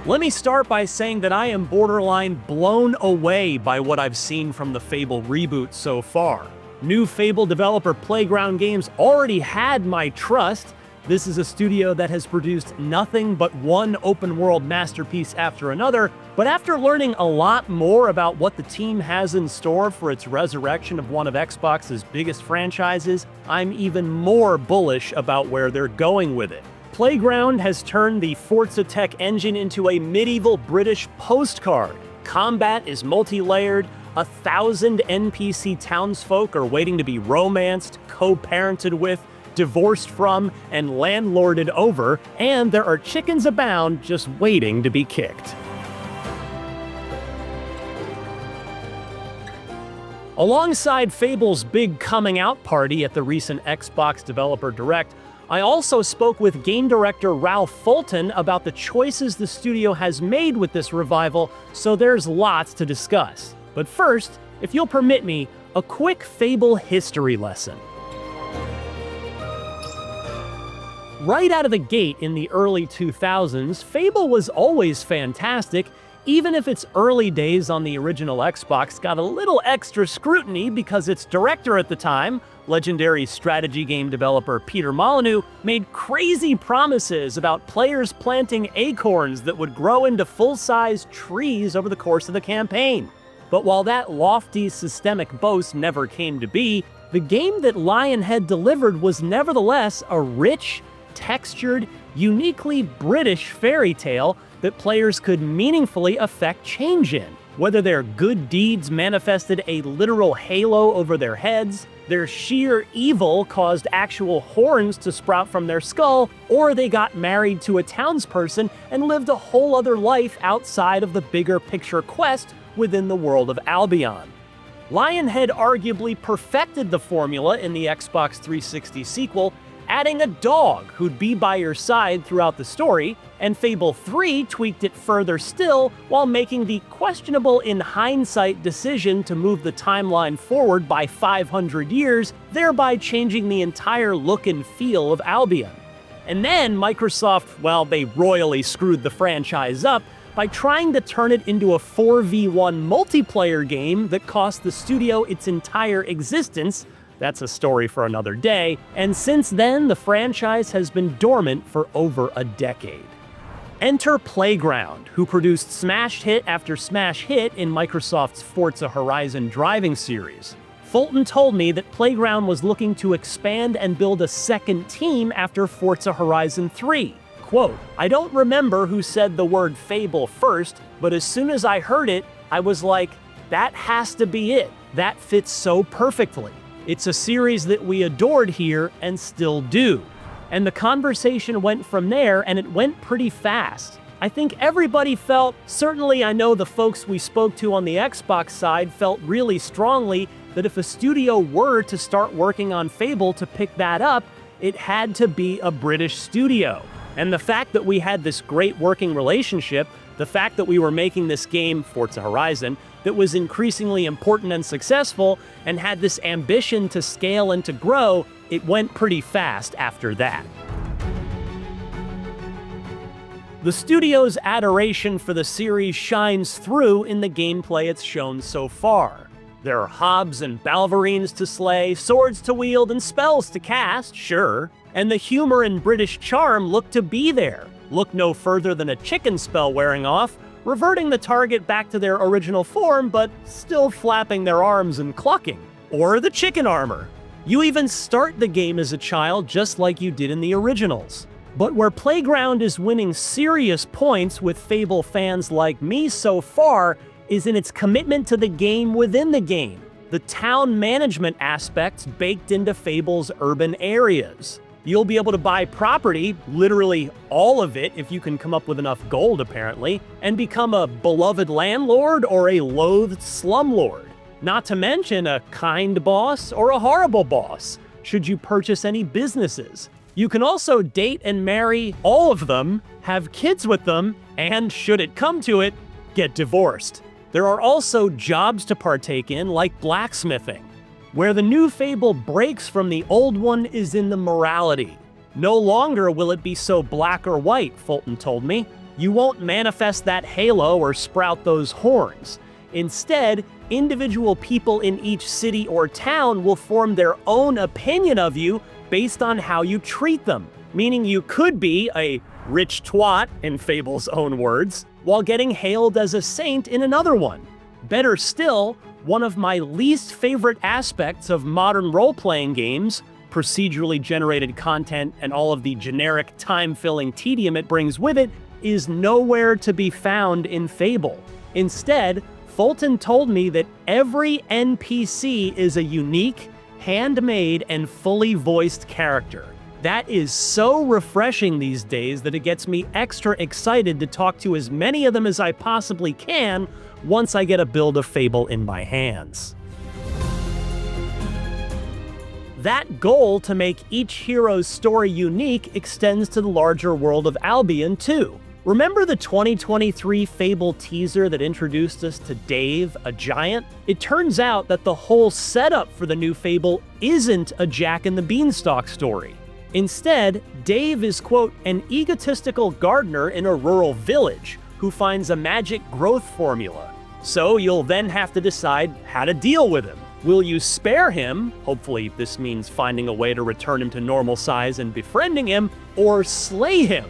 Let me start by saying that I am borderline blown away by what I've seen from the Fable reboot so far. New Fable developer Playground Games already had my trust. This is a studio that has produced nothing but one open-world masterpiece after another, but after learning a lot more about what the team has in store for its resurrection of one of Xbox's biggest franchises, I'm even more bullish about where they're going with it. Playground has turned the Forza Tech engine into a medieval British postcard. Combat is multi-layered, 1,000 NPC townsfolk are waiting to be romanced, co-parented with, divorced from, and landlorded over, and there are chickens abound just waiting to be kicked. Alongside Fable's big coming out party at the recent Xbox Developer Direct, I also spoke with game director Ralph Fulton about the choices the studio has made with this revival, so there's lots to discuss. But first, if you'll permit me, a quick Fable history lesson. Right out of the gate in the early 2000s, Fable was always fantastic, even if its early days on the original Xbox got a little extra scrutiny because its director at the time, legendary strategy game developer Peter Molyneux, made crazy promises about players planting acorns that would grow into full-size trees over the course of the campaign. But while that lofty systemic boast never came to be, the game that Lionhead delivered was nevertheless a rich, textured, uniquely British fairy tale that players could meaningfully affect change in. Whether their good deeds manifested a literal halo over their heads, their sheer evil caused actual horns to sprout from their skull, or they got married to a townsperson and lived a whole other life outside of the bigger picture quest within the world of Albion. Lionhead arguably perfected the formula in the Xbox 360 sequel, adding a dog who'd be by your side throughout the story, and Fable 3 tweaked it further still while making the questionable in hindsight decision to move the timeline forward by 500 years, thereby changing the entire look and feel of Albion. And then Microsoft, well, they royally screwed the franchise up by trying to turn it into a 4v1 multiplayer game that cost the studio its entire existence. That's a story for another day, and since then, the franchise has been dormant for over a decade. Enter Playground, who produced smash hit after smash hit in Microsoft's Forza Horizon driving series. Fulton told me that Playground was looking to expand and build a second team after Forza Horizon 3. Quote, "I don't remember who said the word Fable first, but as soon as I heard it, I was like, that has to be it. That fits so perfectly. It's a series that we adored here and still do." And the conversation went from there, and it went pretty fast. I think everybody felt, certainly I know the folks we spoke to on the Xbox side felt really strongly that if a studio were to start working on Fable to pick that up, it had to be a British studio. And the fact that we had this great working relationship, the fact that we were making this game, Forza Horizon, that was increasingly important and successful, and had this ambition to scale and to grow, it went pretty fast after that. The studio's adoration for the series shines through in the gameplay it's shown so far. There are hobs and balverines to slay, swords to wield, and spells to cast, sure, and the humor and British charm look to be there. Look no further than a chicken spell wearing off, reverting the target back to their original form, but still flapping their arms and clucking. Or the chicken armor. You even start the game as a child just like you did in the originals. But where Playground is winning serious points with Fable fans like me so far is in its commitment to the game within the game. The town management aspects baked into Fable's urban areas. You'll be able to buy property, literally all of it if you can come up with enough gold apparently, and become a beloved landlord or a loathed slumlord. Not to mention a kind boss or a horrible boss, should you purchase any businesses. You can also date and marry all of them, have kids with them, and should it come to it, get divorced. There are also jobs to partake in, like blacksmithing. Where the new Fable breaks from the old one is in the morality. No longer will it be so black or white, Fulton told me. You won't manifest that halo or sprout those horns. Instead, individual people in each city or town will form their own opinion of you based on how you treat them, meaning you could be a rich twat, in Fable's own words, while getting hailed as a saint in another one. Better still, one of my least favorite aspects of modern role-playing games, procedurally generated content and all of the generic time-filling tedium it brings with it, is nowhere to be found in Fable. Instead, Fulton told me that every NPC is a unique, handmade, and fully voiced character. That is so refreshing these days that it gets me extra excited to talk to as many of them as I possibly can once I get a build of Fable in my hands. That goal to make each hero's story unique extends to the larger world of Albion, too. Remember the 2023 Fable teaser that introduced us to Dave, a giant? It turns out that the whole setup for the new Fable isn't a Jack and the Beanstalk story. Instead, Dave is, quote, an egotistical gardener in a rural village who finds a magic growth formula. So you'll then have to decide how to deal with him. Will you spare him, hopefully this means finding a way to return him to normal size and befriending him, or slay him,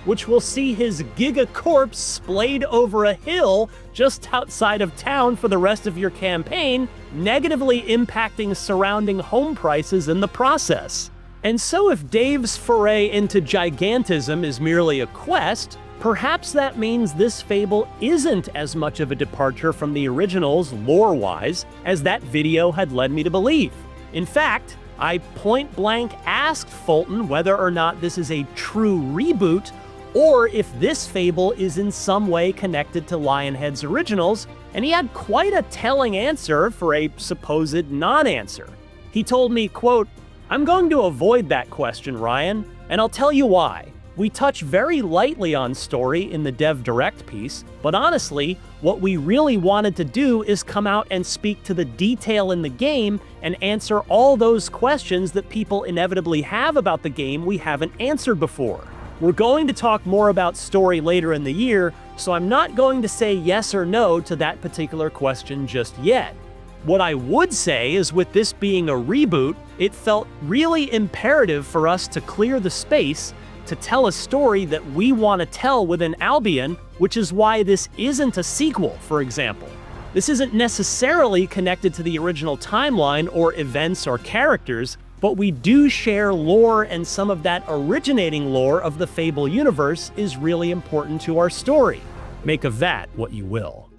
which will see his giga corpse splayed over a hill just outside of town for the rest of your campaign, negatively impacting surrounding home prices in the process. And so if Dave's foray into gigantism is merely a quest, perhaps that means this Fable isn't as much of a departure from the originals lore-wise as that video had led me to believe. In fact, I point-blank asked Fulton whether or not this is a true reboot, or if this Fable is in some way connected to Lionhead's originals, and he had quite a telling answer for a supposed non-answer. He told me, quote, "I'm going to avoid that question, Ryan, and I'll tell you why. We touch very lightly on story in the Dev Direct piece, but honestly, what we really wanted to do is come out and speak to the detail in the game and answer all those questions that people inevitably have about the game we haven't answered before. We're going to talk more about story later in the year, so I'm not going to say yes or no to that particular question just yet. What I would say is with this being a reboot, it felt really imperative for us to clear the space to tell a story that we want to tell within Albion, which is why this isn't a sequel, for example. This isn't necessarily connected to the original timeline or events or characters, but we do share lore, and some of that originating lore of the Fable universe is really important to our story. Make of that what you will.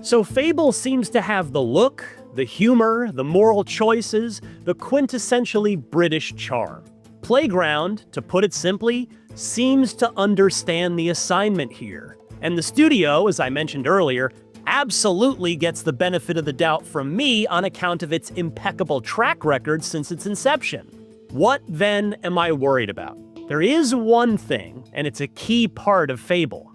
So Fable seems to have the look, the humor, the moral choices, the quintessentially British charm. Playground, to put it simply, seems to understand the assignment here. And the studio, as I mentioned earlier, absolutely gets the benefit of the doubt from me on account of its impeccable track record since its inception. What, then, am I worried about? There is one thing, and it's a key part of Fable: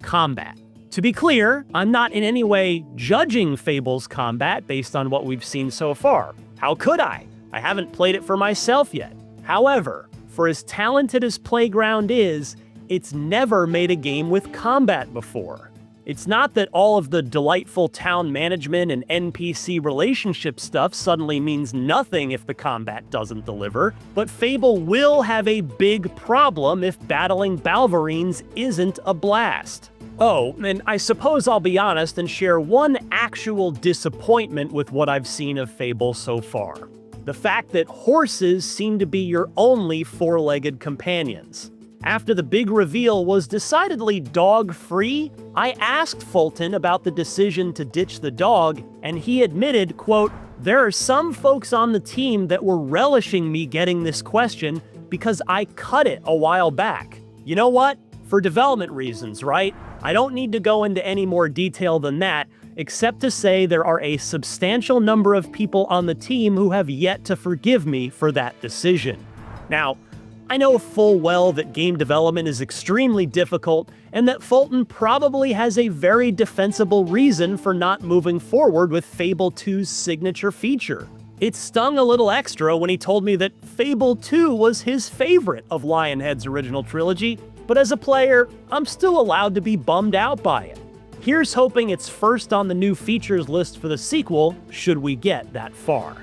combat. To be clear, I'm not in any way judging Fable's combat based on what we've seen so far. How could I? I haven't played it for myself yet. However, for as talented as Playground is, it's never made a game with combat before. It's not that all of the delightful town management and NPC relationship stuff suddenly means nothing if the combat doesn't deliver, but Fable will have a big problem if battling Balverines isn't a blast. Oh, and I suppose I'll be honest and share one actual disappointment with what I've seen of Fable so far. The fact that horses seem to be your only four-legged companions. After the big reveal was decidedly dog-free, I asked Fulton about the decision to ditch the dog, and he admitted, quote, "There are some folks on the team that were relishing me getting this question because I cut it a while back. You know what? For development reasons, right? I don't need to go into any more detail than that, except to say there are a substantial number of people on the team who have yet to forgive me for that decision." Now, I know full well that game development is extremely difficult, and that Fulton probably has a very defensible reason for not moving forward with Fable 2's signature feature. It stung a little extra when he told me that Fable 2 was his favorite of Lionhead's original trilogy, but as a player, I'm still allowed to be bummed out by it. Here's hoping it's first on the new features list for the sequel, should we get that far.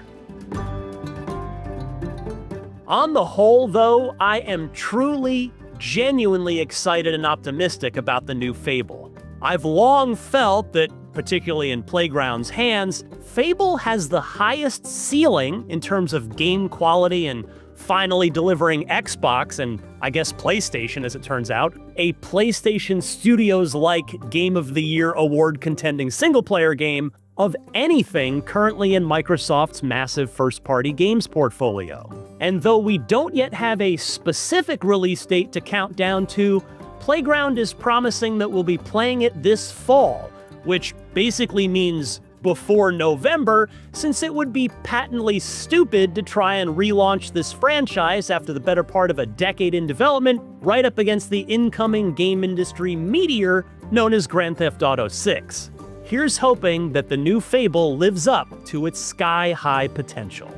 On the whole, though, I am truly, genuinely excited and optimistic about the new Fable. I've long felt that, particularly in Playground's hands, Fable has the highest ceiling in terms of game quality and finally delivering Xbox and, I guess, PlayStation, as it turns out, a PlayStation Studios-like Game of the Year award-contending single-player game of anything currently in Microsoft's massive first-party games portfolio. And though we don't yet have a specific release date to count down to, Playground is promising that we'll be playing it this fall, which basically means before November, since it would be patently stupid to try and relaunch this franchise after the better part of a decade in development, right up against the incoming game industry meteor known as Grand Theft Auto 6. Here's hoping that the new Fable lives up to its sky-high potential.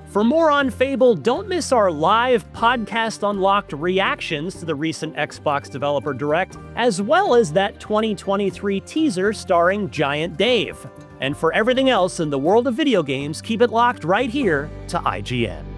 For more on Fable, don't miss our live Podcast Unlocked reactions to the recent Xbox Developer Direct, as well as that 2023 teaser starring Giant Dave. And for everything else in the world of video games, keep it locked right here to IGN.